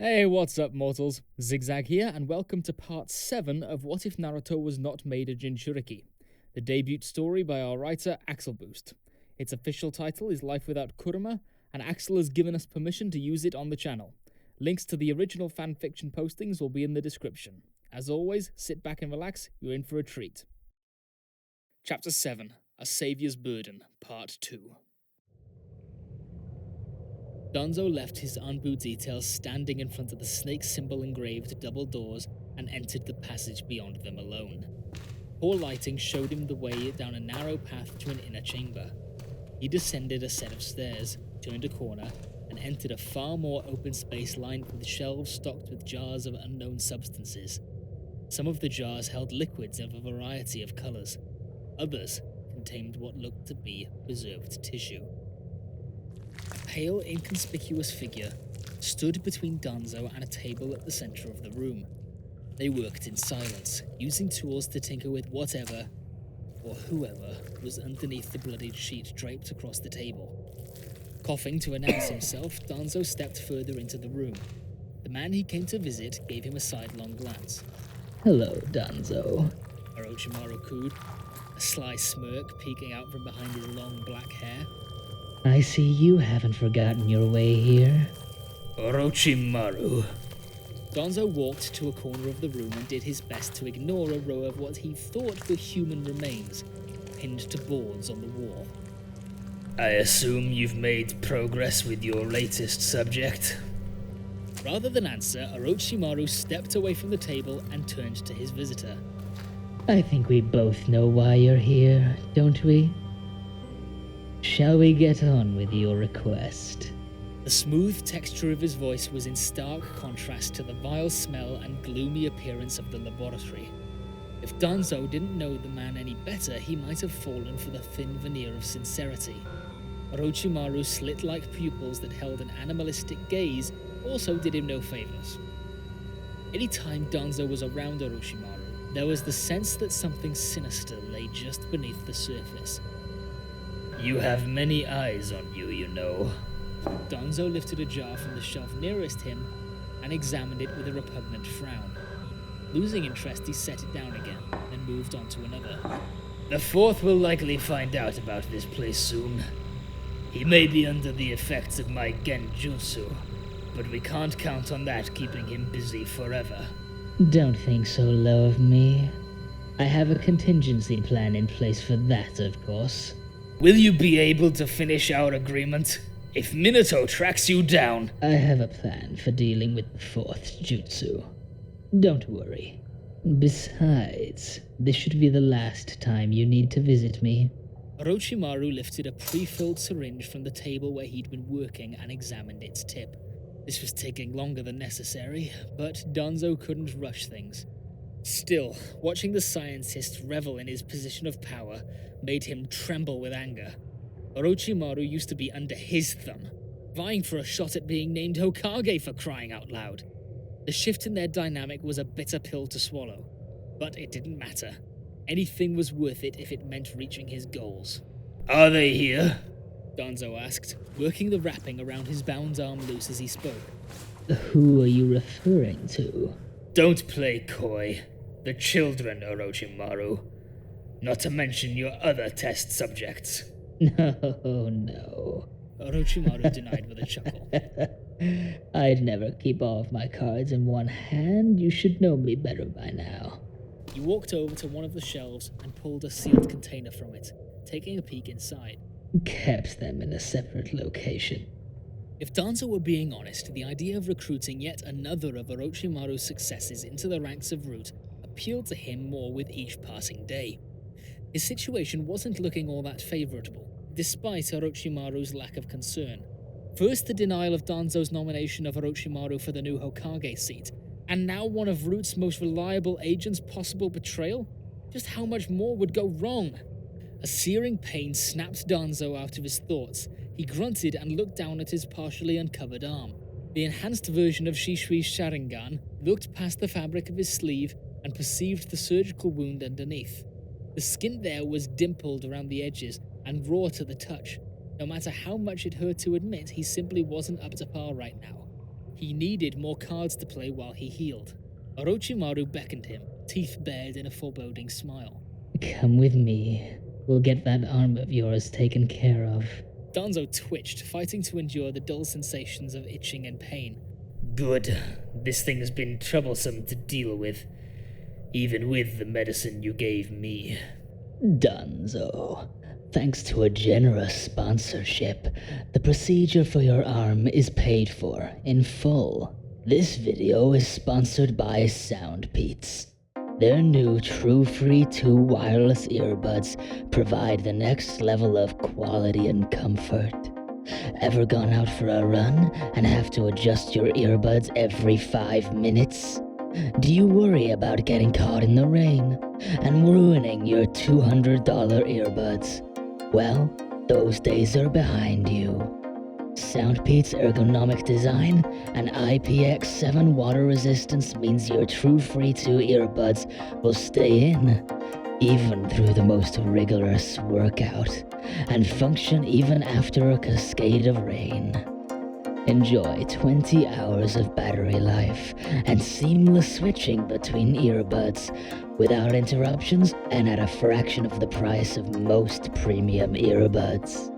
Hey, what's up, mortals? Zigzag here, and welcome to part 7 of What If Naruto Was Not Made a Jinchuriki, the debut story by our writer AxleBoost. Its official title is Life Without Kurama, and Axel has given us permission to use it on the channel. Links to the original fanfiction postings will be in the description. As always, sit back and relax, you're in for a treat. Chapter 7, A Savior's Burden, Part 2. Danzo left his Anbu details standing in front of the snake symbol engraved double doors and entered the passage beyond them alone. Poor lighting showed him the way down a narrow path to an inner chamber. He descended a set of stairs, turned a corner, and entered a far more open space lined with shelves stocked with jars of unknown substances. Some of the jars held liquids of a variety of colors. Others contained what looked to be preserved tissue. A pale, inconspicuous figure stood between Danzo and a table at the center of the room. They worked in silence, using tools to tinker with whatever, or whoever, was underneath the bloodied sheet draped across the table. Coughing to announce himself, Danzo stepped further into the room. The man he came to visit gave him a sidelong glance. "Hello, Danzo," Orochimaru cooed, a sly smirk peeking out from behind his long black hair. "I see you haven't forgotten your way here." Orochimaru. Danzo walked to a corner of the room and did his best to ignore a row of what he thought were human remains, pinned to boards on the wall. I assume you've made progress with your latest subject? Rather than answer, Orochimaru stepped away from the table and turned to his visitor. "I think we both know why you're here, don't we? Shall we get on with your request?" The smooth texture of his voice was in stark contrast to the vile smell and gloomy appearance of the laboratory. If Danzo didn't know the man any better, he might have fallen for the thin veneer of sincerity. Orochimaru's slit-like pupils that held an animalistic gaze also did him no favors. Any time Danzo was around Orochimaru, there was the sense that something sinister lay just beneath the surface. You have many eyes on you, you know. Danzo lifted a jar from the shelf nearest him and examined it with a repugnant frown. Losing interest, he set it down again, then moved on to another. The fourth will likely find out about this place soon. He may be under the effects of my genjutsu, but we can't count on that keeping him busy forever. "Don't think so low of me. I have a contingency plan in place for that, of course." Will you be able to finish our agreement? If Minato tracks you down... "I have a plan for dealing with the fourth jutsu. Don't worry. Besides, this should be the last time you need to visit me." Orochimaru lifted a pre-filled syringe from the table where he'd been working and examined its tip. This was taking longer than necessary, but Danzo couldn't rush things. Still, watching the scientist revel in his position of power made him tremble with anger. Orochimaru used to be under his thumb, vying for a shot at being named Hokage for crying out loud. The shift in their dynamic was a bitter pill to swallow, but it didn't matter. Anything was worth it if it meant reaching his goals. Are they here? Danzo asked, working the wrapping around his bound arm loose as he spoke. "Who are you referring to?" Don't play coy. The children, Orochimaru. Not to mention your other test subjects. No. Orochimaru denied with a chuckle. "I'd never keep all of my cards in one hand. You should know me better by now." He walked over to one of the shelves and pulled a sealed container from it, taking a peek inside. "Kept them in a separate location." If Danzo were being honest, the idea of recruiting yet another of Orochimaru's successes into the ranks of Root appealed to him more with each passing day. His situation wasn't looking all that favorable, despite Orochimaru's lack of concern. First, the denial of Danzo's nomination of Orochimaru for the new Hokage seat, and now one of Root's most reliable agents' possible betrayal? Just how much more would go wrong? A searing pain snapped Danzo out of his thoughts. He grunted and looked down at his partially uncovered arm. The enhanced version of Shishui's Sharingan looked past the fabric of his sleeve and perceived the surgical wound underneath. The skin there was dimpled around the edges and raw to the touch. No matter how much it hurt to admit, he simply wasn't up to par right now. He needed more cards to play while he healed. Orochimaru beckoned him, teeth bared in a foreboding smile. Come with me. We'll get that arm of yours taken care of. Danzo twitched, fighting to endure the dull sensations of itching and pain. Good. This thing's been troublesome to deal with, even with the medicine you gave me. Danzo. Thanks to a generous sponsorship, the procedure for your arm is paid for in full. This video is sponsored by SoundPeats. Their new True Free 2 wireless earbuds provide the next level of quality and comfort. Ever gone out for a run and have to adjust your earbuds every 5 minutes? Do you worry about getting caught in the rain and ruining your $200 earbuds? Well, those days are behind you. SoundPeats' ergonomic design and IPX7 water resistance means your True Free 2 earbuds will stay in, even through the most rigorous workout, and function even after a cascade of rain. Enjoy 20 hours of battery life and seamless switching between earbuds without interruptions and at a fraction of the price of most premium earbuds.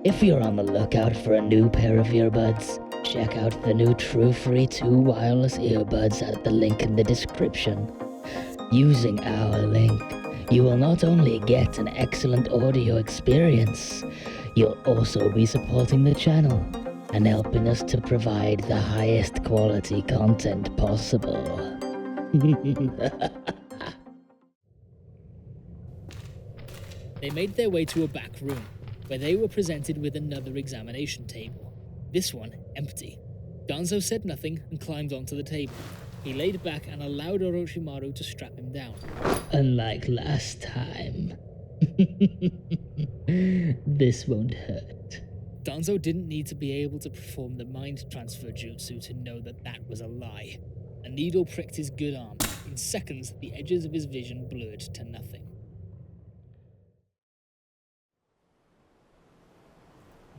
If you're on the lookout for a new pair of earbuds, check out the new True Free 2 wireless earbuds at the link in the description. Using our link, you will not only get an excellent audio experience, you'll also be supporting the channel and helping us to provide the highest quality content possible. They made their way to a back room, where they were presented with another examination table. This one empty. Danzo said nothing and climbed onto the table. He laid back and allowed Orochimaru to strap him down. Unlike last time. This won't hurt. Danzo didn't need to be able to perform the mind transfer jutsu to know that that was a lie. A needle pricked his good arm. In seconds, the edges of his vision blurred to nothing.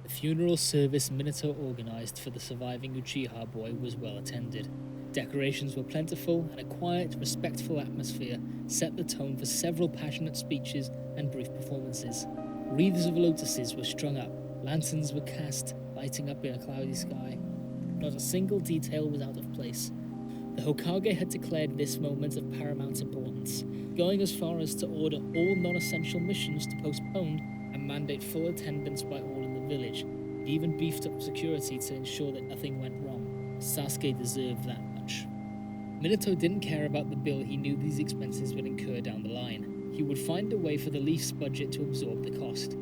The funeral service Minato organized for the surviving Uchiha boy was well attended. Decorations were plentiful, and a quiet, respectful atmosphere set the tone for several passionate speeches and brief performances. Wreaths of lotuses were strung up, lanterns were cast, lighting up in a cloudy sky. Not a single detail was out of place. The Hokage had declared this moment of paramount importance, going as far as to order all non-essential missions to postpone and mandate full attendance by all in the village. He even beefed up security to ensure that nothing went wrong. Sasuke deserved that much. Minato didn't care about the bill he knew these expenses would incur down the line. He would find a way for the Leaf's budget to absorb the cost.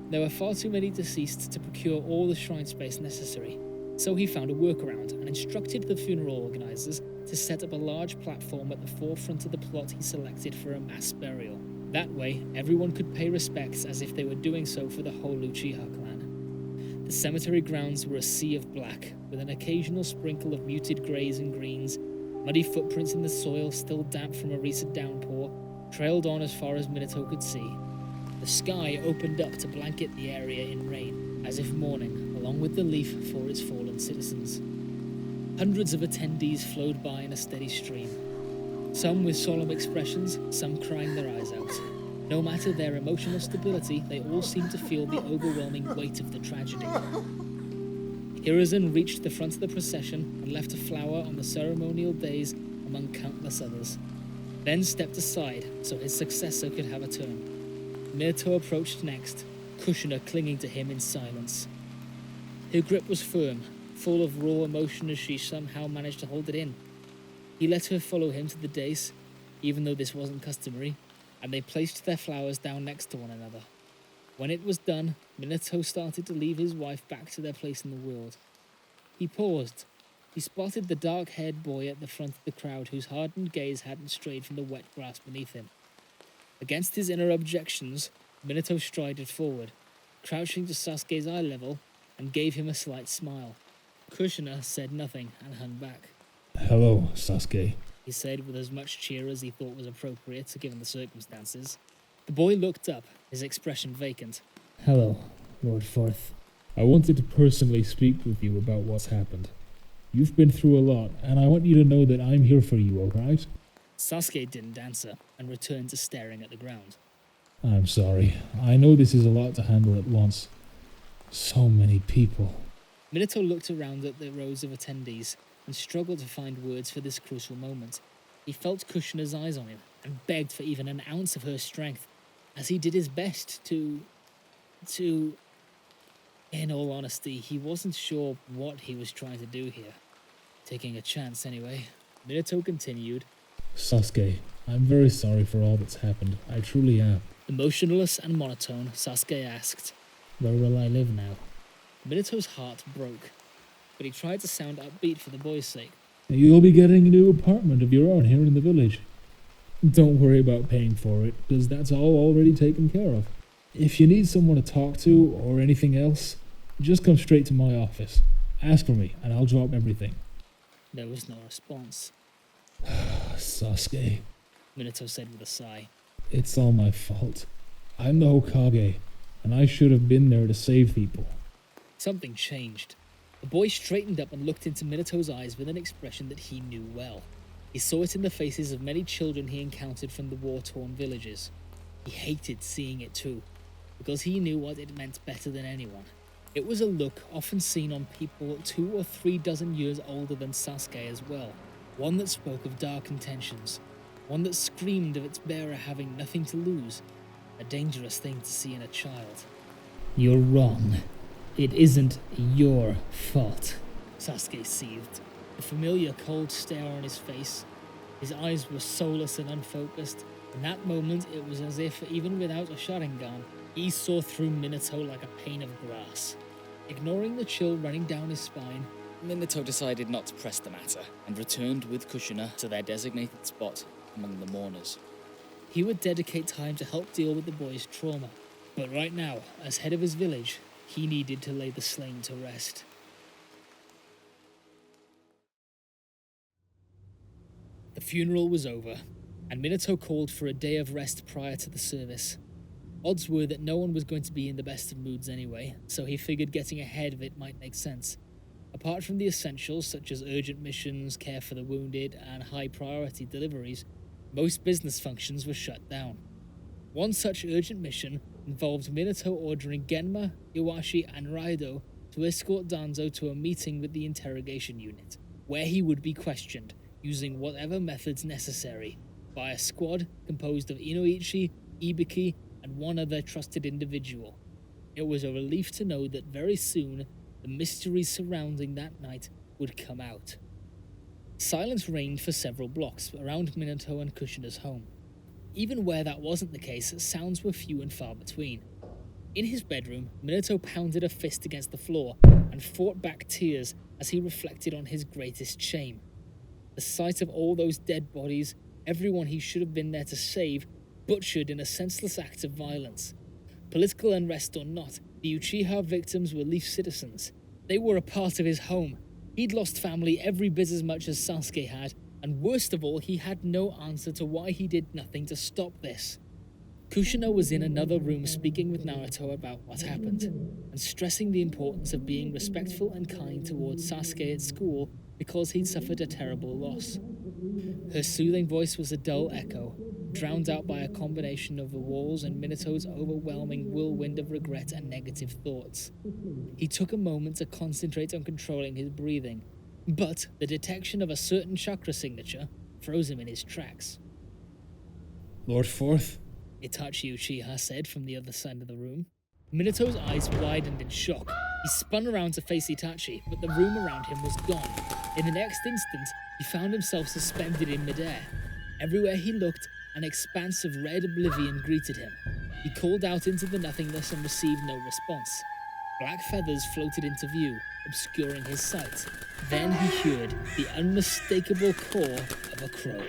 There were far too many deceased to procure all the shrine space necessary, so he found a workaround and instructed the funeral organizers to set up a large platform at the forefront of the plot he selected for a mass burial. That way, everyone could pay respects as if they were doing so for the whole Uchiha clan. The cemetery grounds were a sea of black, with an occasional sprinkle of muted greys and greens. Muddy footprints in the soil, still damp from a recent downpour, trailed on as far as Minato could see. The sky opened up to blanket the area in rain, as if mourning, along with the leaf for its fallen citizens. Hundreds of attendees flowed by in a steady stream. Some with solemn expressions, some crying their eyes out. No matter their emotional stability, they all seemed to feel the overwhelming weight of the tragedy. Hiruzen reached the front of the procession and left a flower on the ceremonial dais among countless others, then stepped aside so his successor could have a turn. Minato approached next, Kushina clinging to him in silence. Her grip was firm, full of raw emotion as she somehow managed to hold it in. He let her follow him to the dais, even though this wasn't customary, and they placed their flowers down next to one another. When it was done, Minato started to lead his wife back to their place in the world. He paused. He spotted the dark-haired boy at the front of the crowd whose hardened gaze hadn't strayed from the wet grass beneath him. Against his inner objections, Minato strided forward, crouching to Sasuke's eye level, and gave him a slight smile. Kushina said nothing and hung back. "Hello, Sasuke," he said with as much cheer as he thought was appropriate given the circumstances. The boy looked up, his expression vacant. "Hello, Lord Forth. I wanted to personally speak with you about what's happened. You've been through a lot, and I want you to know that I'm here for you, alright? Sasuke didn't answer and returned to staring at the ground. I'm sorry. I know this is a lot to handle at once. So many people. Minato looked around at the rows of attendees and struggled to find words for this crucial moment. He felt Kushina's eyes on him and begged for even an ounce of her strength, as he did his best to... In all honesty, he wasn't sure what he was trying to do here. Taking a chance anyway. Minato continued. Sasuke, I'm very sorry for all that's happened. I truly am. Emotionless and monotone, Sasuke asked, "Where will I live now?" Minato's heart broke, but he tried to sound upbeat for the boy's sake. You'll be getting a new apartment of your own here in the village. Don't worry about paying for it, because that's all already taken care of. If you need someone to talk to or anything else, just come straight to my office. Ask for me, and I'll drop everything. There was no response. Sasuke, Minato said with a sigh. It's all my fault. I'm the Hokage, and I should have been there to save people. Something changed. The boy straightened up and looked into Minato's eyes with an expression that he knew well. He saw it in the faces of many children he encountered from the war-torn villages. He hated seeing it too, because he knew what it meant better than anyone. It was a look often seen on people 2 or 3 dozen years older than Sasuke as well. One that spoke of dark intentions. One that screamed of its bearer having nothing to lose. A dangerous thing to see in a child. You're wrong. It isn't your fault. Sasuke seethed, the familiar cold stare on his face. His eyes were soulless and unfocused. In that moment, it was as if, even without a Sharingan, he saw through Minato like a pane of glass. Ignoring the chill running down his spine, Minato decided not to press the matter and returned with Kushina to their designated spot among the mourners. He would dedicate time to help deal with the boy's trauma, but right now, as head of his village, he needed to lay the slain to rest. The funeral was over, and Minato called for a day of rest prior to the service. Odds were that no one was going to be in the best of moods anyway, so he figured getting ahead of it might make sense. Apart from the essentials such as urgent missions, care for the wounded, and high-priority deliveries, most business functions were shut down. One such urgent mission involved Minato ordering Genma, Iwashi, and Raido to escort Danzo to a meeting with the interrogation unit, where he would be questioned, using whatever methods necessary, by a squad composed of Inoichi, Ibiki, and one other trusted individual. It was a relief to know that very soon, the mysteries surrounding that night would come out. Silence reigned for several blocks around Minato and Kushina's home. Even where that wasn't the case, sounds were few and far between. In his bedroom, Minato pounded a fist against the floor and fought back tears as he reflected on his greatest shame. The sight of all those dead bodies, everyone he should have been there to save, butchered in a senseless act of violence. Political unrest or not, the Uchiha victims were Leaf citizens. They were a part of his home. He'd lost family every bit as much as Sasuke had, and worst of all, he had no answer to why he did nothing to stop this. Kushina was in another room speaking with Naruto about what happened, and stressing the importance of being respectful and kind towards Sasuke at school because he'd suffered a terrible loss. Her soothing voice was a dull echo, drowned out by a combination of the walls and Minato's overwhelming whirlwind of regret and negative thoughts. He took a moment to concentrate on controlling his breathing, but the detection of a certain chakra signature froze him in his tracks. Lord Forth? Itachi Uchiha said from the other side of the room. Minato's eyes widened in shock. He spun around to face Itachi, but the room around him was gone. In the next instant, he found himself suspended in midair. Everywhere he looked, an expanse of red oblivion greeted him. He called out into the nothingness and received no response. Black feathers floated into view, obscuring his sight. Then he heard the unmistakable caw of a crow.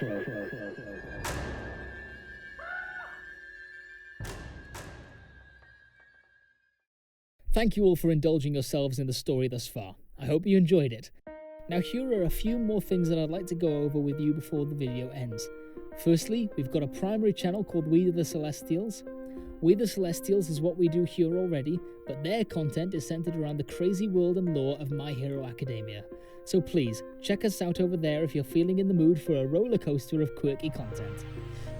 Thank you all for indulging yourselves in the story thus far. I hope you enjoyed it. Now here are a few more things that I'd like to go over with you before the video ends. Firstly, we've got a primary channel called We the Celestials. We the Celestials is what we do here already, but their content is centered around the crazy world and lore of My Hero Academia. So please, check us out over there if you're feeling in the mood for a roller coaster of quirky content.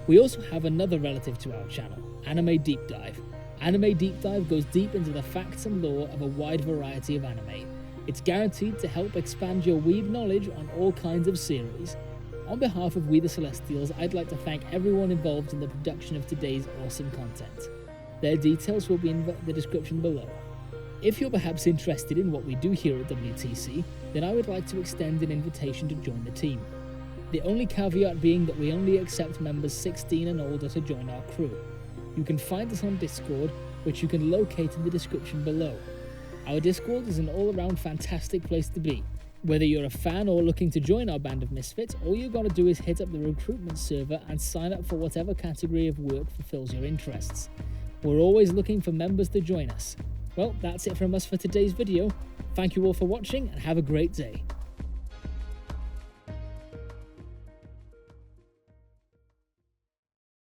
We also have another relative to our channel, Anime Deep Dive. Anime Deep Dive goes deep into the facts and lore of a wide variety of anime. It's guaranteed to help expand your weeb knowledge on all kinds of series. On behalf of We the Celestials, I'd like to thank everyone involved in the production of today's awesome content. Their details will be in the description below. If you're perhaps interested in what we do here at WTC, then I would like to extend an invitation to join the team. The only caveat being that we only accept members 16 and older to join our crew. You can find us on Discord, which you can locate in the description below. Our Discord is an all-around fantastic place to be. Whether you're a fan or looking to join our band of misfits, all you gotta do is hit up the recruitment server and sign up for whatever category of work fulfills your interests. We're always looking for members to join us. Well, that's it from us for today's video. Thank you all for watching and have a great day.